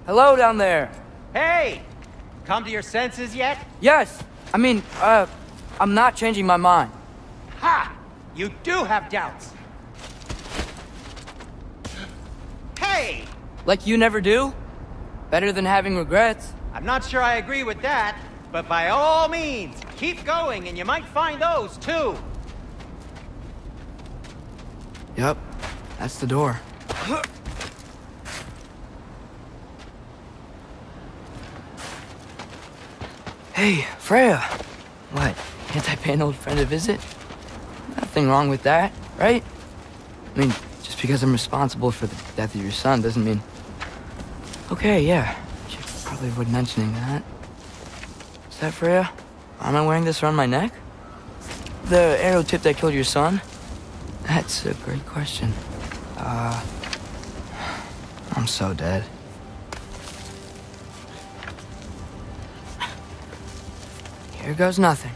Hello down there. Hey! Come to your senses yet? Yes. I mean, I'm not changing my mind. Ha! You do have doubts. Hey! Like you never do? Better than having regrets. I'm not sure I agree with that, but by all means, keep going and you might find those too. Yep. That's the door. Hey, Freya. What? Can't I pay an old friend a visit? Nothing wrong with that, right? I mean, just because I'm responsible for the death of your son doesn't mean... Okay, yeah. Should probably avoid mentioning that. Is that Freya? Am I wearing this around my neck? The arrow tip that killed your son? That's a great question. I'm so dead. Here goes nothing.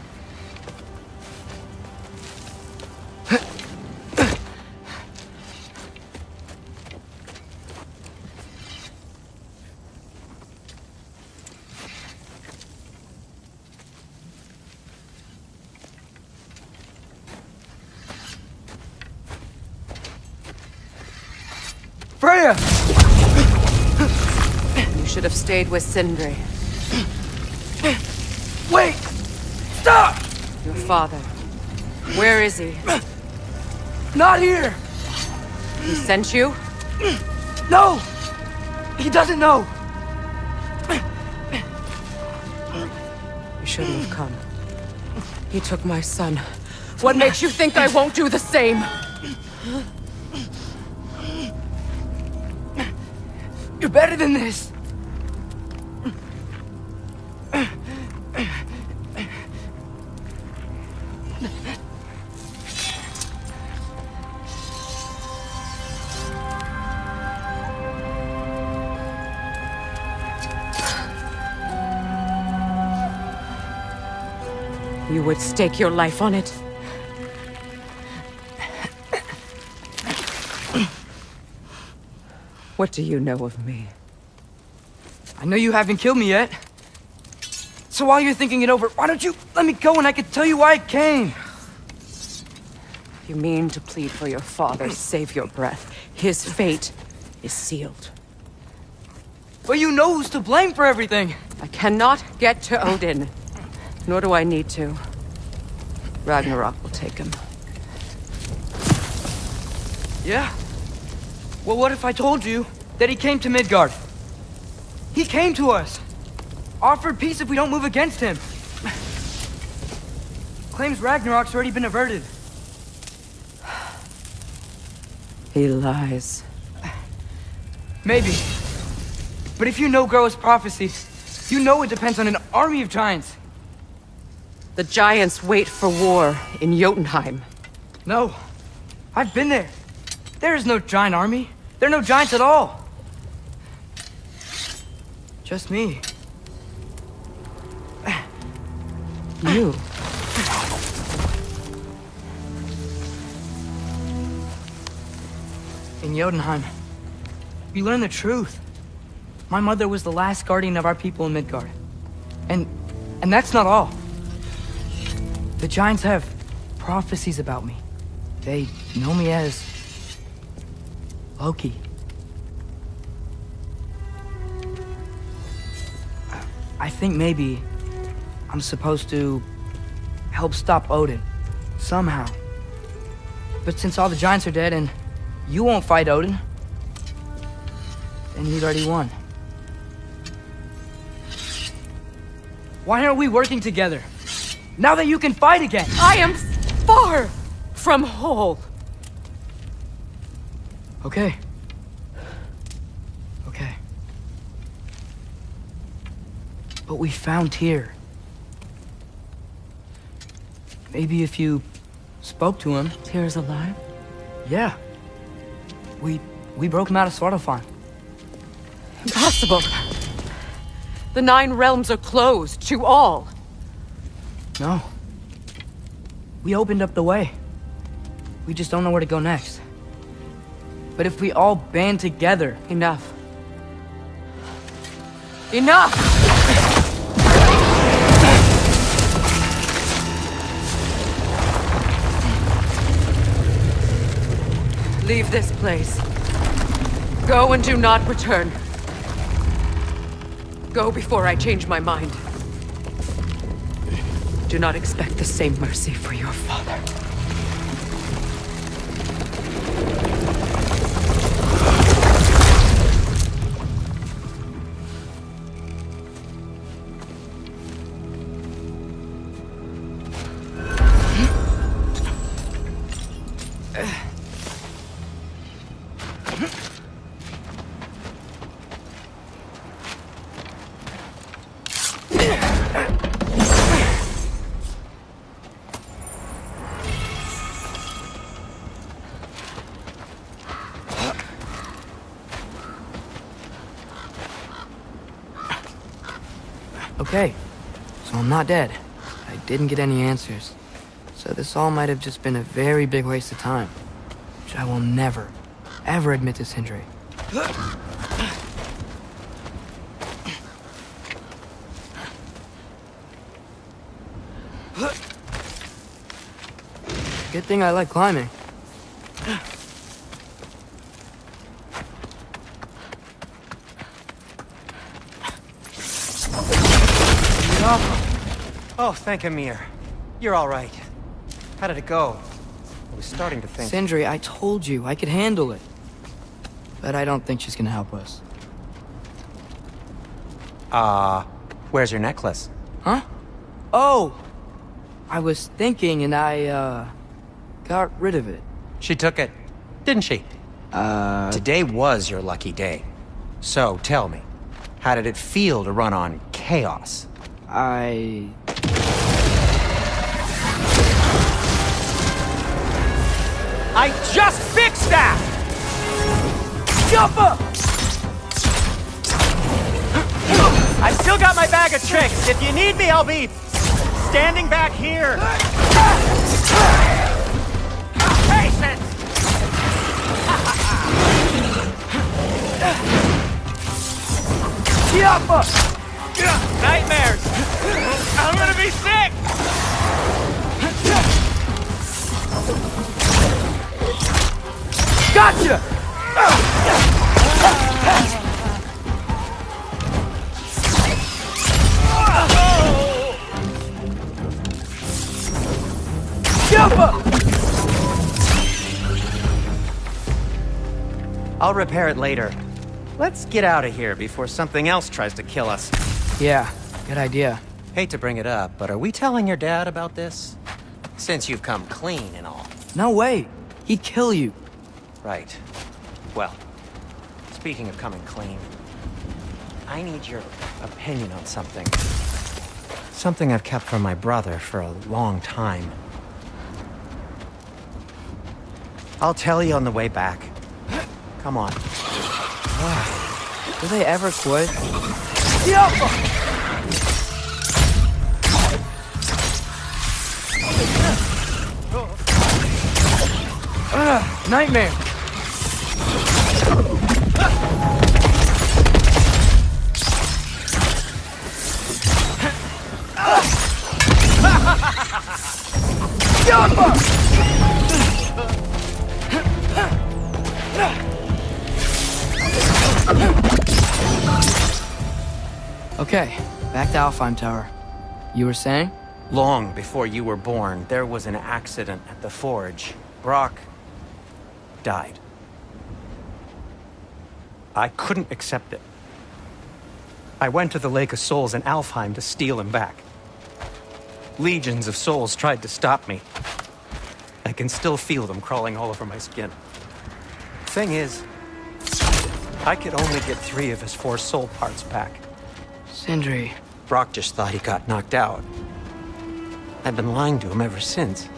Freya! You should have stayed with Sindri. Wait! Stop! Your father. Where is he? Not here! He sent you? No! He doesn't know! You shouldn't have come. He took my son. What makes you think I won't do the same? You're better than this! You would stake your life on it? What do you know of me? I know you haven't killed me yet. So while you're thinking it over, why don't you let me go and I can tell you why I came? You mean to plead for your father, save your breath. His fate is sealed. But you know who's to blame for everything. I cannot get to Odin. Nor do I need to. Ragnarok will take him. Yeah? Well, what if I told you that he came to Midgard? He came to us. Offered peace if we don't move against him. Claims Ragnarok's already been averted. He lies. Maybe. But if you know Groa's prophecy, you know it depends on an army of giants. The giants wait for war in Jotunheim. No. I've been there. There is no giant army. There are no giants at all. Just me. You. In Jotunheim, we learn the truth. My mother was the last guardian of our people in Midgard. And that's not all. The giants have prophecies about me. They know me as Loki. I think maybe I'm supposed to help stop Odin, somehow. But since all the giants are dead and you won't fight Odin, then he's already won. Why aren't we working together? Now that you can fight again! I am far from whole. Okay. Okay. But we found Tyr. Maybe if you spoke to him... Tyr's alive? Yeah. We broke him out of Svartalfheim. Impossible. The 9 realms are closed to all. No. We opened up the way. We just don't know where to go next. But if we all band together... Enough. Enough! Leave this place. Go and do not return. Go before I change my mind. Do not expect the same mercy for your father. Okay, so I'm not dead. I didn't get any answers. So this all might have just been a very big waste of time. Which I will never, ever admit to Sindri. Good thing I like climbing. Oh, thank Amir. You're all right. How did it go? I was starting to think... Sindri, I told you I could handle it. But I don't think she's gonna help us. Where's your necklace? Huh? Oh! I was thinking and I, got rid of it. She took it, didn't she? Today was your lucky day. So, tell me, how did it feel to run on chaos? I just fixed that! jump up! I still got my bag of tricks. If you need me, I'll be standing back here. Patience! Jump up! Nightmares! I'm gonna be sick! Gotcha! Jump up! I'll repair it later. Let's get out of here before something else tries to kill us. Yeah, good idea. Hate to bring it up, but are we telling your dad about this? Since you've come clean and all. No way. He'd kill you. Right. Well, speaking of coming clean, I need your opinion on something. Something I've kept from my brother for a long time. I'll tell you on the way back. Come on. Do they ever quit? Nightmare! Okay, back to Alfheim Tower. You were saying? Long before you were born, there was an accident at the forge. Brock died. I couldn't accept it. I went to the Lake of Souls in Alfheim to steal him back. Legions of souls tried to stop me. I can still feel them crawling all over my skin. Thing is, I could only get 3 of his 4 soul parts back. Sindri. Brock just thought he got knocked out. I've been lying to him ever since.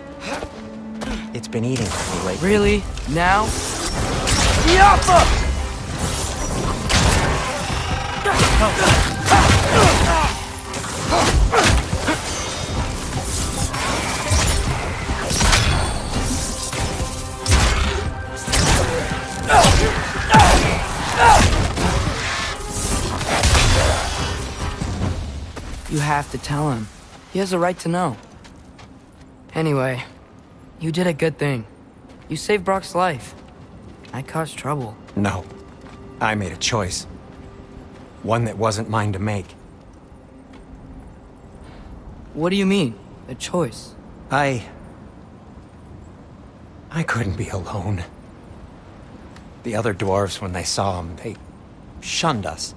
It's been eating at me lately. Really? Now? Yappa! have to tell him. He has a right to know. Anyway, you did a good thing. You saved Brock's life. I caused trouble. No. I made a choice. One that wasn't mine to make. What do you mean? A choice? I couldn't be alone. The other dwarves, when they saw him, they shunned us.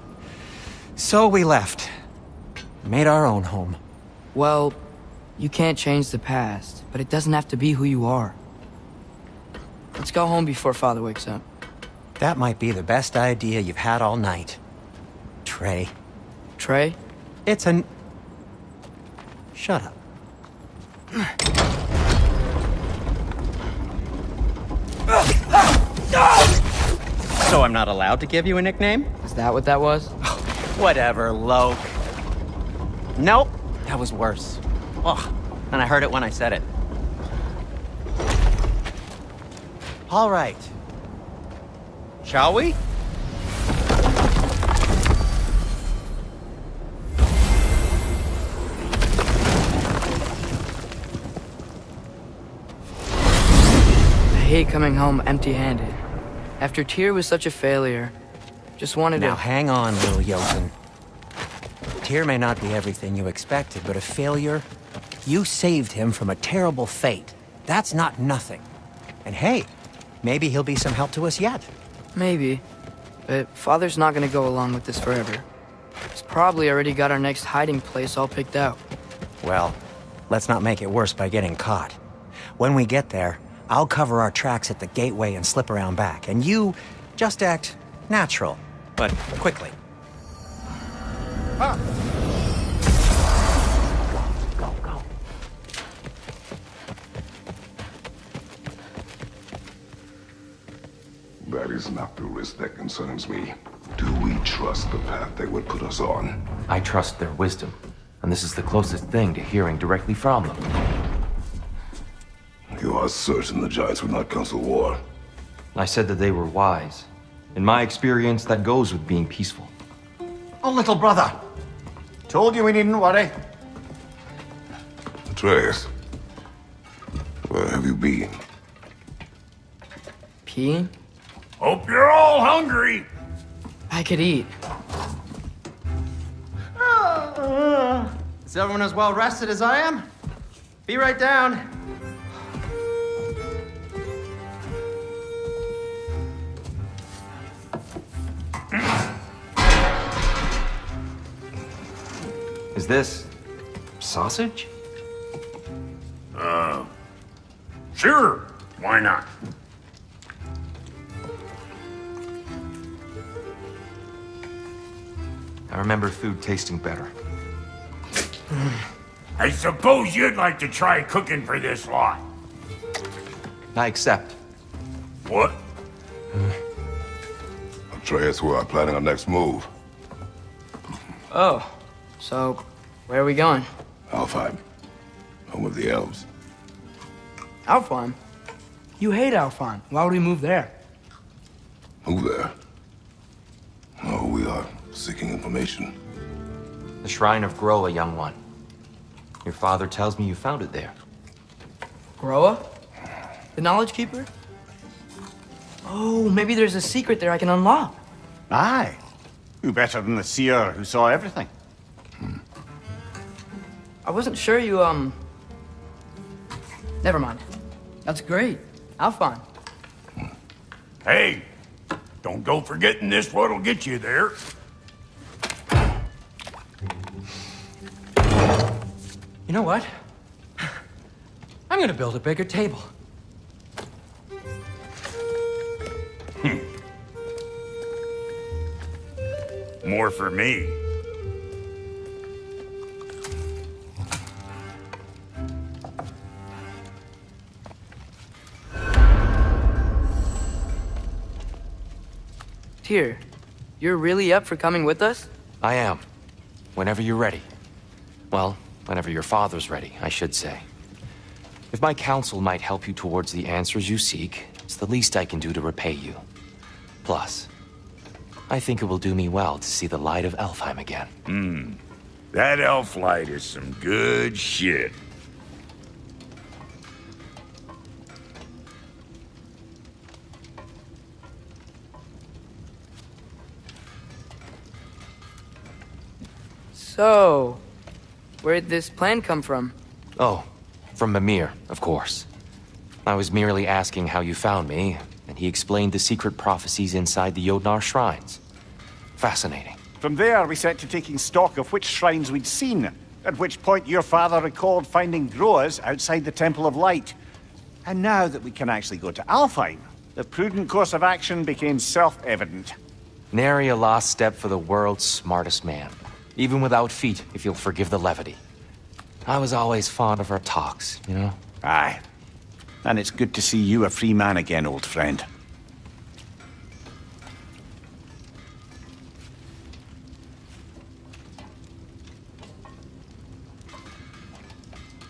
So we left. Made our own home. Well, you can't change the past, but it doesn't have to be who you are. Let's go home before Father wakes up. That might be the best idea you've had all night. Trey. Trey? It's an... Shut up. So I'm not allowed to give you a nickname? Is that what that was? Whatever, Loke. Nope, that was worse. Ugh, and I heard it when I said it. All right. Shall we? I hate coming home empty-handed. After Tyr was such a failure, just wanted to... Now hang on, little Jotun. Tyr may not be everything you expected, but a failure? You saved him from a terrible fate. That's not nothing. And hey, maybe he'll be some help to us yet. Maybe. But Father's not gonna go along with this forever. He's probably already got our next hiding place all picked out. Well, let's not make it worse by getting caught. When we get there, I'll cover our tracks at the gateway and slip around back, and you just act natural, but quickly. Ah. Go, go. That is not the risk that concerns me. Do we trust the path they would put us on? I trust their wisdom, and this is the closest thing to hearing directly from them. You are certain the Giants would not counsel war? I said that they were wise. In my experience, that goes with being peaceful. Oh, little brother. Told you we needn't worry. Atreus, where have you been? Peeing? Hope you're all hungry. I could eat. Is everyone as well rested as I am? Be right down. Is this sausage? Sure. Why not? I remember food tasting better. I suppose you'd like to try cooking for this lot. I accept. What? Atreus, we are planning our next move. Oh, so where are we going? Alfheim, home of the elves. Alfheim? You hate Alfheim. Why would we move there? Move there? Oh, we are seeking information. The Shrine of Groa, young one. Your father tells me you found it there. Groa? The Knowledge Keeper? Oh, maybe there's a secret there I can unlock. Aye. Who better than the seer who saw everything? I wasn't sure you, Never mind. That's great. Alfheim. Hey, don't go forgetting this what'll get you there. You know what? I'm gonna build a bigger table. More for me. Tyr, you're really up for coming with us? I am. Whenever you're ready. Well, whenever your father's ready, I should say. If my counsel might help you towards the answers you seek, it's the least I can do to repay you. Plus, I think it will do me well to see the light of Alfheim again. That elf light is some good shit. So, where'd this plan come from? Oh, from Mimir, of course. I was merely asking how you found me, and he explained the secret prophecies inside the Jotnar shrines. Fascinating. From there, we set to taking stock of which shrines we'd seen, at which point your father recalled finding Groas outside the Temple of Light. And now that we can actually go to Alfheim, the prudent course of action became self-evident. Nary a lost step for the world's smartest man. Even without feet, if you'll forgive the levity. I was always fond of our talks, you know? Aye. And it's good to see you a free man again, old friend.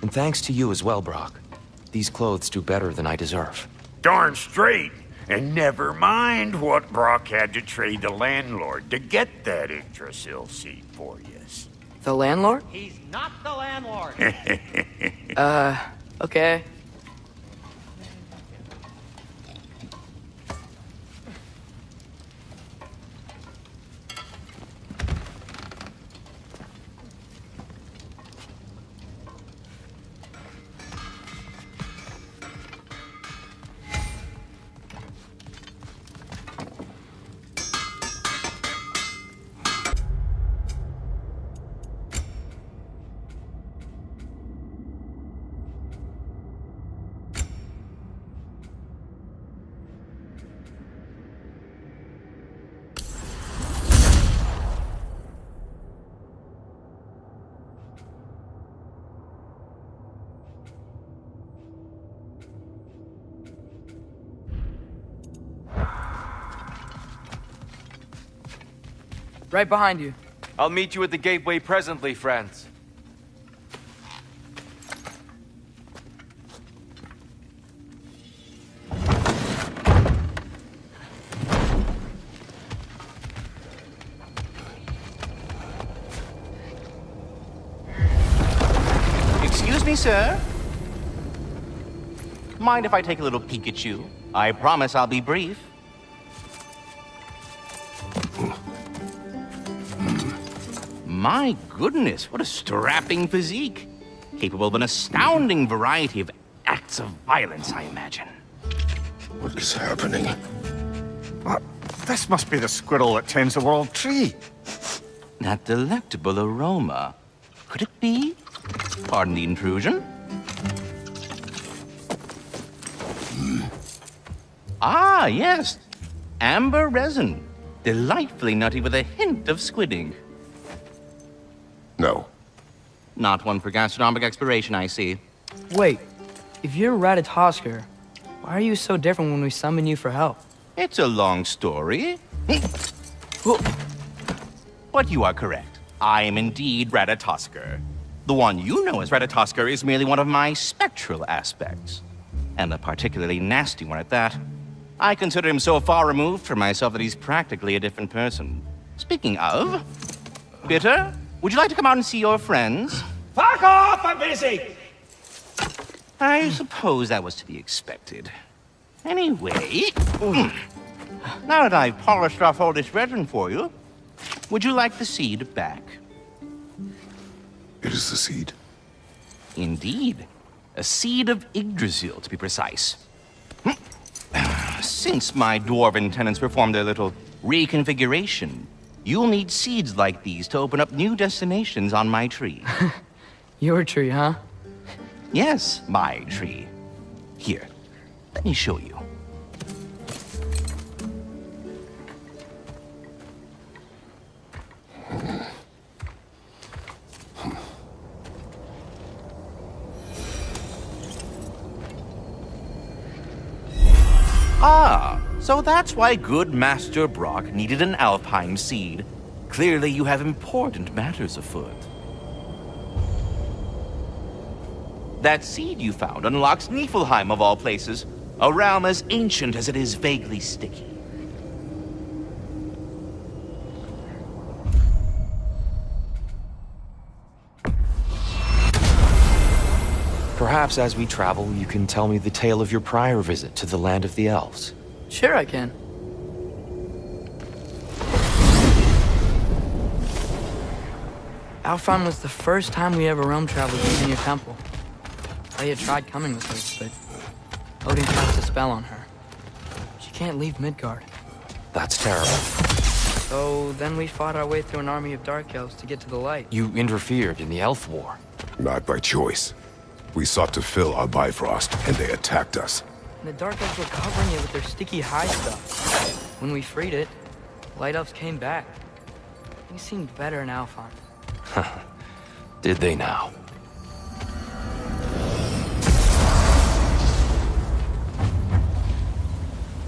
And thanks to you as well, Brock. These clothes do better than I deserve. Darn straight. And never mind what Brock had to trade the landlord to get that Yggdrasil seed for yes. The landlord? He's not the landlord. Okay. Right behind you. I'll meet you at the gateway presently, friends. Excuse me, sir. Mind if I take a little peek at you? I promise I'll be brief. My goodness, what a strapping physique. Capable of an astounding variety of acts of violence, I imagine. What is happening? What? This must be the squirrel that tends the world tree. That delectable aroma. Could it be? Pardon the intrusion. Ah, yes. Amber resin. Delightfully nutty with a hint of squid ink. No. Not one for gastronomic exploration, I see. Wait, if you're Ratatoskr, why are you so different when we summon you for help? It's a long story. But you are correct. I am indeed Ratatoskr. The one you know as Ratatoskr is merely one of my spectral aspects. And a particularly nasty one at that. I consider him so far removed from myself that he's practically a different person. Speaking of... Bitter, would you like to come out and see your friends? Fuck off! I'm busy! I suppose that was to be expected. Anyway... Now that I've polished off all this resin for you, would you like the seed back? It is the seed. Indeed. A seed of Yggdrasil, to be precise. Since my dwarven tenants performed their little reconfiguration, you'll need seeds like these to open up new destinations on my tree. Your tree, huh? Yes, my tree. Here, let me show you. Ah, so that's why good Master Brock needed an Alfheim seed. Clearly you have important matters afoot. That seed you found unlocks Niflheim of all places, a realm as ancient as it is vaguely sticky. Perhaps as we travel, you can tell me the tale of your prior visit to the land of the elves. Sure I can. Alfheim was the first time we ever realm traveled using your temple. I had tried coming with us, but Odin cast a spell on her. She can't leave Midgard. That's terrible. So then we fought our way through an army of dark elves to get to the light. You interfered in the elf war. Not by choice. We sought to fill our Bifrost, and they attacked us. And the dark elves were covering it with their sticky hide stuff. When we freed it, light elves came back. We seemed better in Alfheim. Did they now?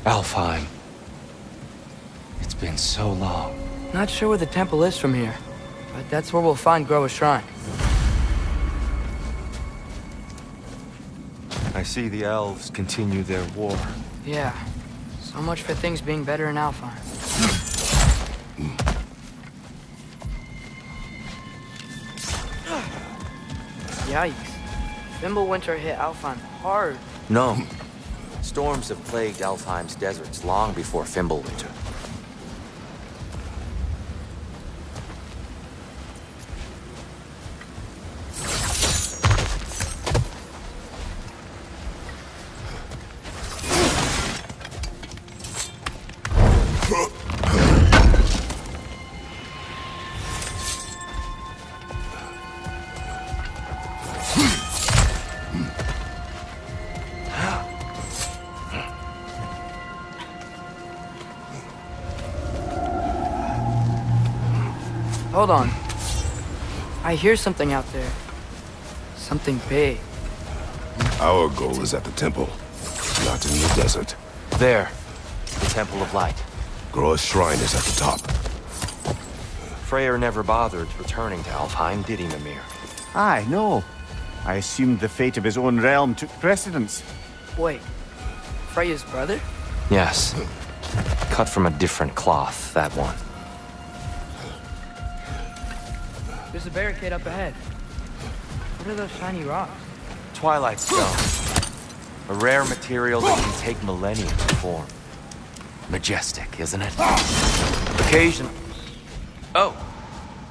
Alfheim. It's been so long. Not sure where the temple is from here, but that's where we'll find Groa's shrine. I see the elves continue their war. Yeah, so much for things being better in Alfheim. Yikes. Fimbulwinter hit Alfheim hard. No. Storms have plagued Alfheim's deserts long before Fimbulwinter. Hold on. I hear something out there. Something big. Our goal is at the temple, not in the desert. There. The Temple of Light. Groa's shrine is at the top. Freyr never bothered returning to Alfheim, did he, Mimir? Aye, no. I assumed the fate of his own realm took precedence. Wait. Freya's brother? Yes. Cut from a different cloth, that one. There's a barricade up ahead. What are those shiny rocks? Twilight Stone. A rare material that can take millennia to form. Majestic, isn't it? Occasion. Oh!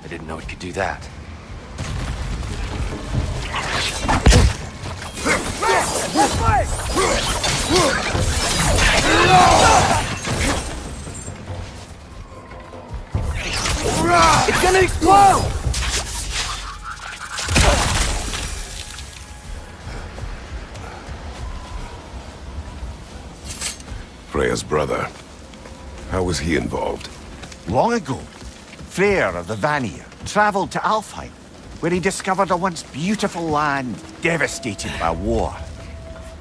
I didn't know it could do that. It's gonna explode! Freya's brother. How was he involved? Long ago, Freyr of the Vanir traveled to Alfheim, where he discovered a once beautiful land devastated by war.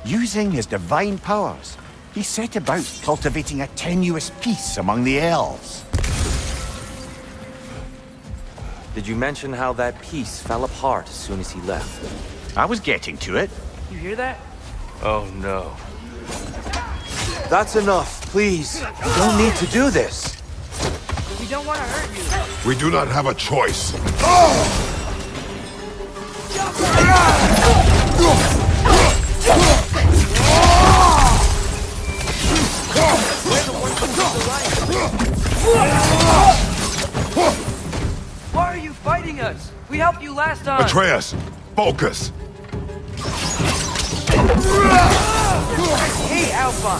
Using his divine powers, he set about cultivating a tenuous peace among the elves. Did you mention how that peace fell apart as soon as he left? I was getting to it. You hear that? Oh no. That's enough, please. You don't need to do this. We don't want to hurt you. We do not have a choice. Why are you fighting us? We helped you last time. Atreus, focus. Hey, Alpha.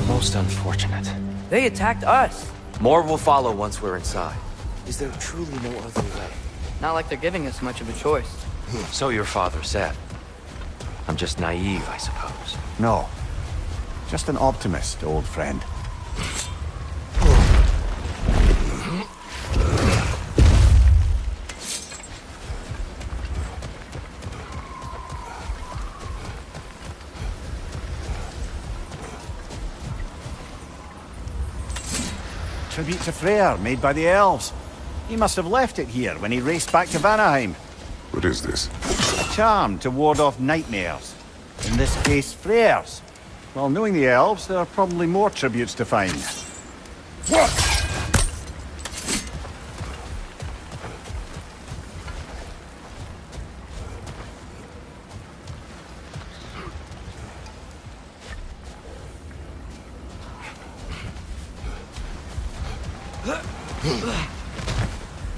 Most unfortunate. They attacked us. More will follow once we're inside. Is there truly no other way? Not like they're giving us much of a choice. So your father said. I'm just naive, I suppose. No. Just an optimist, old friend. Tribute to Freyr, made by the elves. He must have left it here when he raced back to Vanaheim. What is this? charm to ward off nightmares. In this case, Freyr's. Well, knowing the elves, there are probably more tributes to find.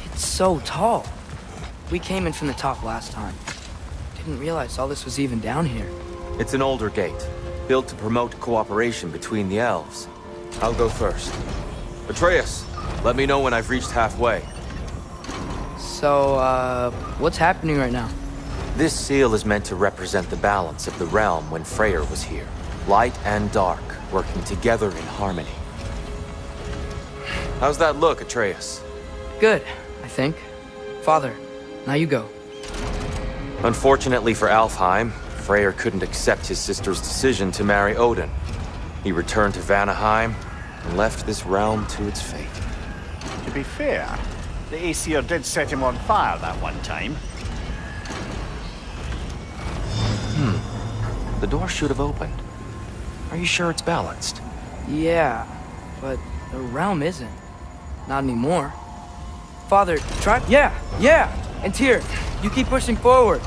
It's so tall. We came in from the top last time. Didn't realize all this was even down here. It's an older gate, built to promote cooperation between the elves. I'll go first. Atreus, let me know when I've reached halfway. So, what's happening right now? This seal is meant to represent the balance of the realm when Freyr was here. Light and dark, working together in harmony. How's that look, Atreus? Good, I think. Father, now you go. Unfortunately for Alfheim, Freyr couldn't accept his sister's decision to marry Odin. He returned to Vanaheim and left this realm to its fate. To be fair, the Aesir did set him on fire that one time. The door should have opened. Are you sure it's balanced? Yeah, but the realm isn't. Not anymore. Father, try... Yeah! And Tyr, you keep pushing forward.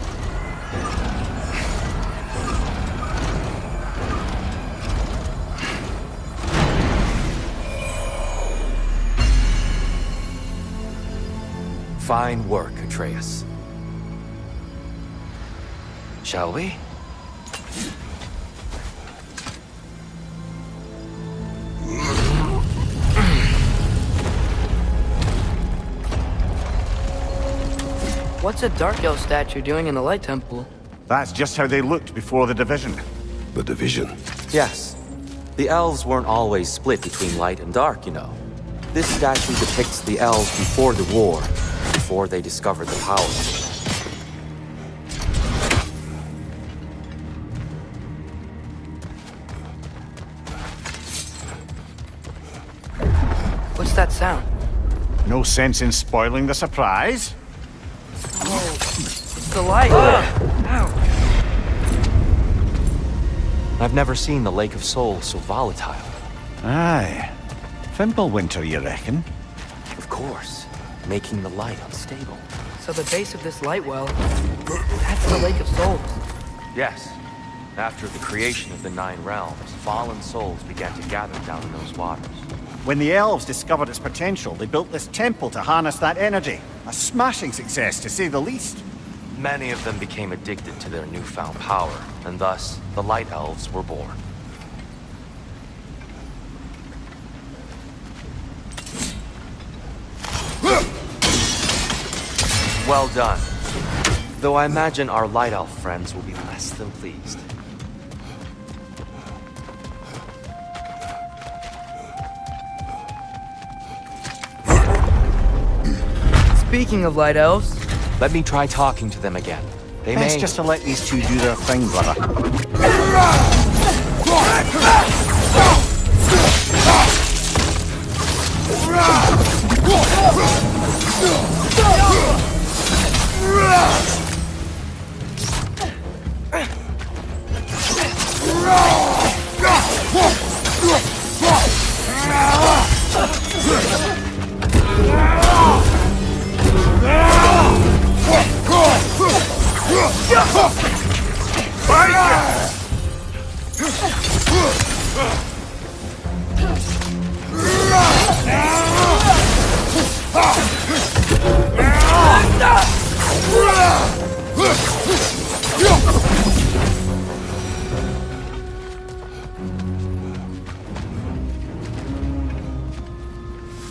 Fine work, Atreus. Shall we? What's a Dark Elf statue doing in the Light Temple? That's just how they looked before the division. The division. Yes. The elves weren't always split between light and dark, you know. This statue depicts the elves before the war, before they discovered the power. What's that sound? No sense in spoiling the surprise. Oh, it's the light. Ow. I've never seen the Lake of Souls so volatile. Aye. Fimbulwinter, you reckon? Of course, making the light unstable. So the base of this light well, that's the Lake of Souls. Yes. After the creation of the Nine Realms, fallen souls began to gather down in those waters. When the elves discovered its potential, they built this temple to harness that energy. A smashing success, to say the least. Many of them became addicted to their newfound power, and thus, the Light Elves were born. Well done. Though I imagine our Light Elf friends will be less than pleased. Speaking of Light Elves... Let me try talking to them again. They Best may... just to let these two do their thing, brother.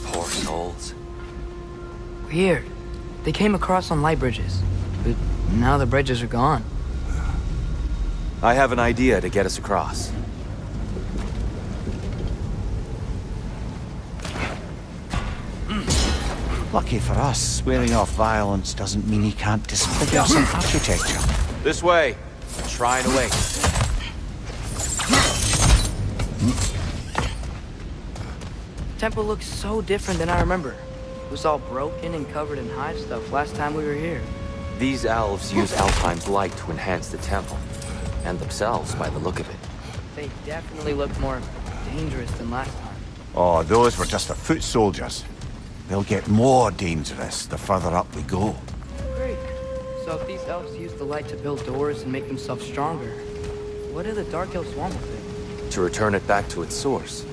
Poor souls. Weird. They came across on light bridges, but now the bridges are gone. I have an idea to get us across. Lucky for us, swearing off violence doesn't mean he can't disfigure some architecture. This way. Shrine awaits. Temple looks so different than I remember. It was all broken and covered in hive stuff last time we were here. These elves use Alfheim's light to enhance the temple, and themselves by the look of it. They definitely look more dangerous than last time. Oh, those were just the foot soldiers. They'll get more dangerous the further up we go. Great. So if these elves use the light to build doors and make themselves stronger, what do the Dark Elves want with it? To return it back to its source.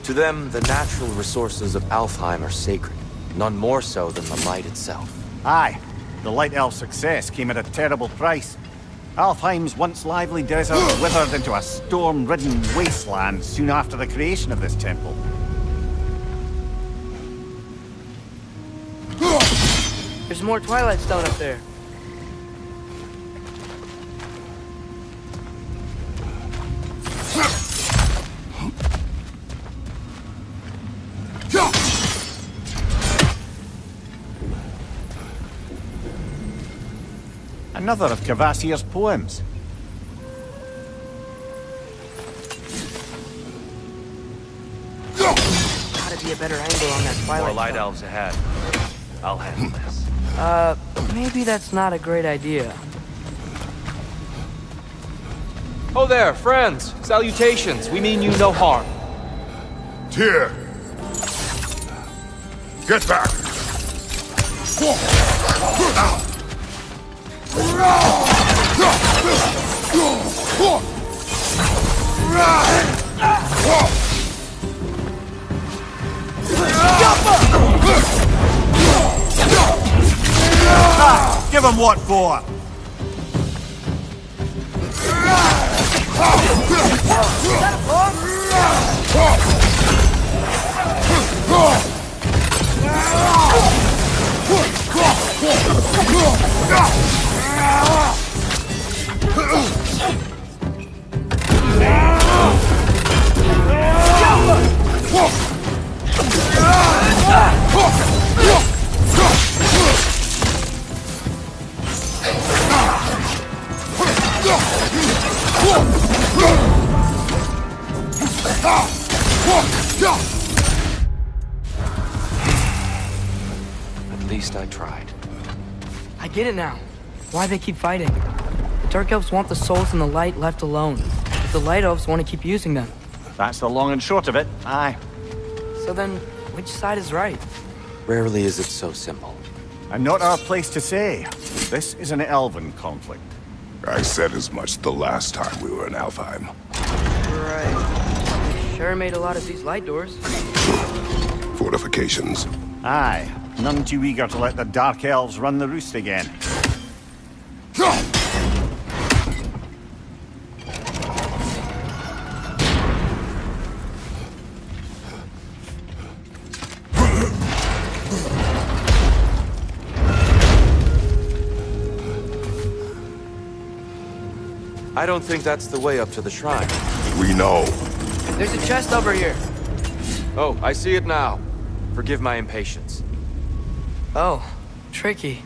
To them, the natural resources of Alfheim are sacred, none more so than the light itself. Aye, the Light Elf's success came at a terrible price. Alfheim's once lively desert withered into a storm-ridden wasteland soon after the creation of this temple. There's more Twilight Stone up there. Another of Kvasir's poems. Gotta be a better angle on that Twilight More light Stone. elves ahead. I'll handle this. Maybe that's not a great idea. Oh there, friends! Salutations! We mean you no harm. Tyr! Get back! Give him what for! At least I tried. I get it now. Why they keep fighting. The Dark Elves want the souls and the light left alone. But the Light Elves want to keep using them. That's the long and short of it, aye. So then, which side is right? Rarely is it so simple. And not our place to say. This is an elven conflict. I said as much the last time we were in Alfheim. Right. They sure made a lot of these light doors. Fortifications. Aye, none too eager to let the Dark Elves run the roost again. I don't think that's the way up to the shrine. We know. There's a chest over here. Oh, I see it now. Forgive my impatience. Oh, tricky.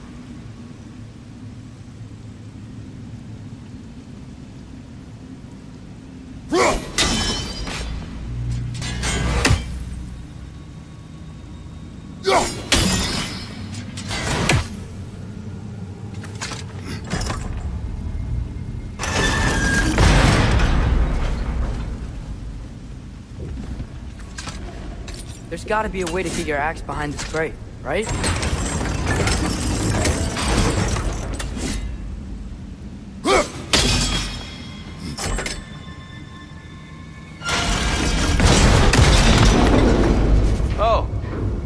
There's gotta be a way to get your axe behind this crate, right? Oh,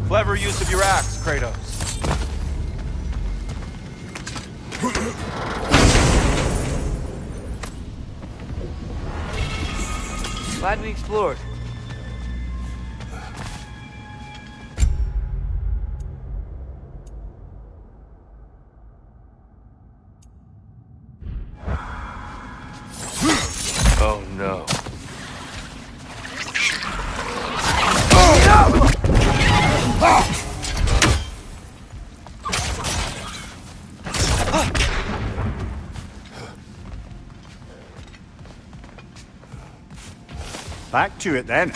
clever use of your axe, Kratos. Glad we explored. Oh no. Back to it then.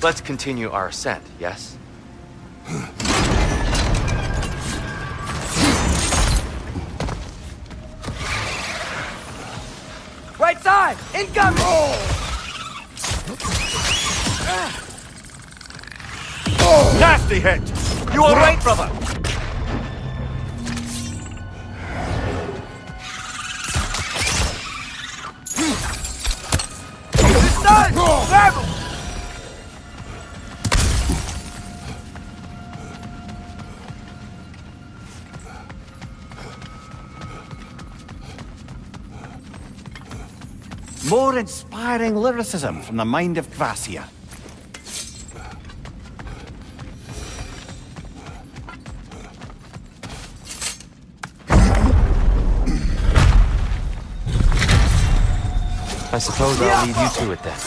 Let's continue our ascent, yes? Right side! Incoming! Nasty hit! You all right, brother? It's done! Grab him! More inspiring lyricism from the mind of Gracia. I suppose I'll leave you to it then.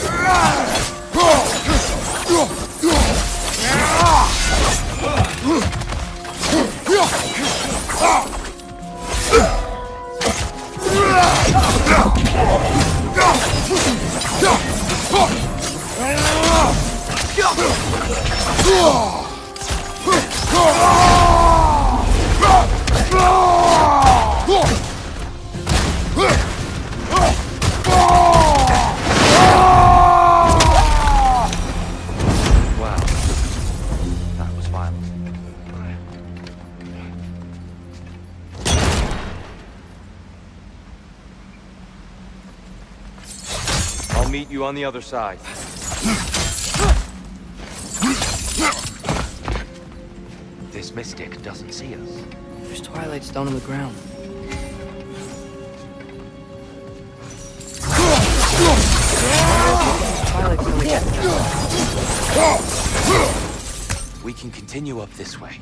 Wow. That was violent. I'll meet you on the other side. This mystic doesn't see us. There's Twilight Stone on the ground. Twilight Stone again. We can continue up this way.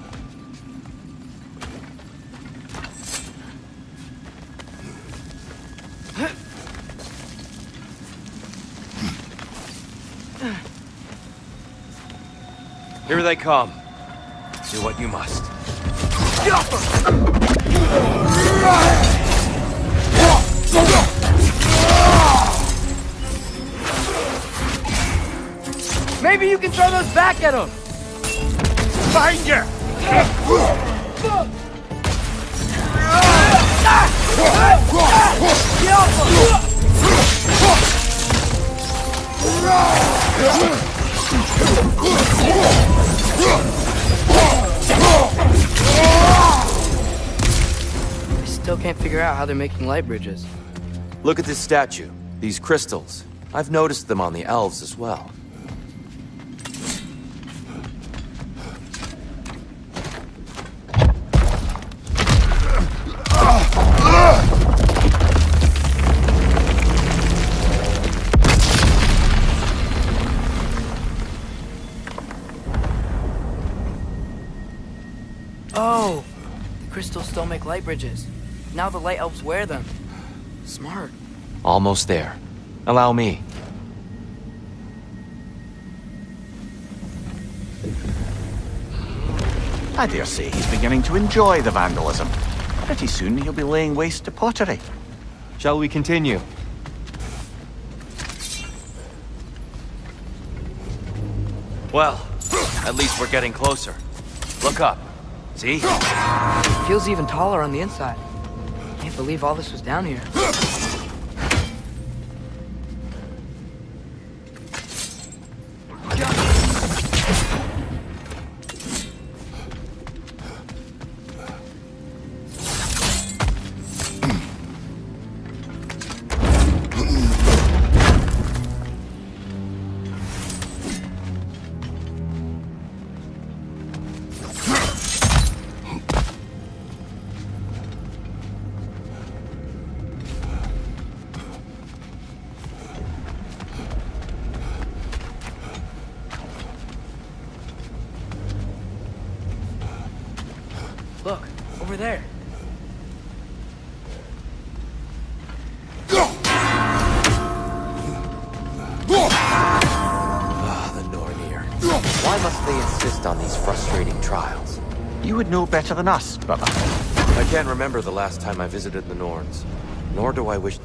Here they come. Do what you must. Maybe you can throw those back at him! Behind you! I still can't figure out how they're making light bridges. Look at this statue. These crystals. I've noticed them on the elves as well. Oh! The crystals still make light bridges. Now the light elves wear them. Smart. Almost there. Allow me. I dare say he's beginning to enjoy the vandalism. Pretty soon he'll be laying waste to pottery. Shall we continue? Well, at least we're getting closer. Look up. See? It feels even taller on the inside. Can't believe all this was down here. Look, over there. The Nornir. Why must they insist on these frustrating trials? You would know better than us, brother. I can't remember the last time I visited the Norns. Nor do I wish...